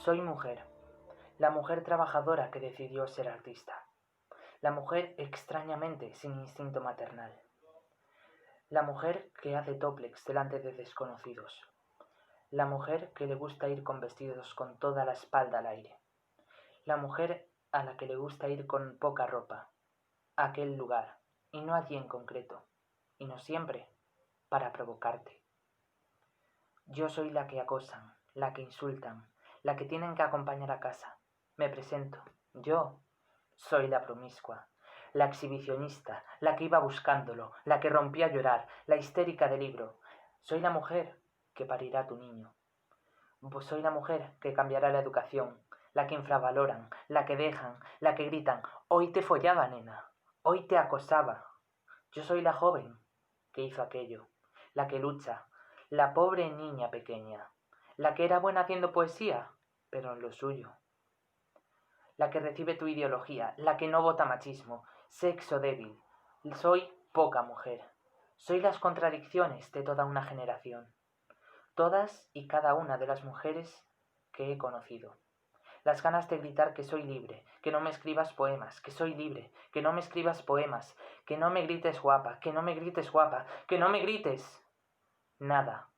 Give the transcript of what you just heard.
Soy mujer, la mujer trabajadora que decidió ser artista, la mujer extrañamente sin instinto maternal, la mujer que hace toplex delante de desconocidos, la mujer que le gusta ir con vestidos con toda la espalda al aire, la mujer a la que le gusta ir con poca ropa, a aquel lugar, y no allí en concreto, y no siempre, para provocarte. Yo soy la que acosan, la que insultan, la que tienen que acompañar a casa. Me presento. Yo soy la promiscua, la exhibicionista, la que iba buscándolo, la que rompía a llorar, la histérica del libro. Soy la mujer que parirá a tu niño. Soy la mujer que cambiará la educación, la que infravaloran, la que dejan, la que gritan, hoy te follaba, nena, hoy te acosaba. Yo soy la joven que hizo aquello, la que lucha, la pobre niña pequeña, la que era buena haciendo poesía, pero en lo suyo. La que recibe tu ideología, la que no vota machismo, sexo débil. Soy poca mujer. Soy las contradicciones de toda una generación. Todas y cada una de las mujeres que he conocido. Las ganas de gritar que soy libre, que no me escribas poemas, que soy libre, que no me escribas poemas, que no me grites guapa, que no me grites guapa, que no me grites. Nada.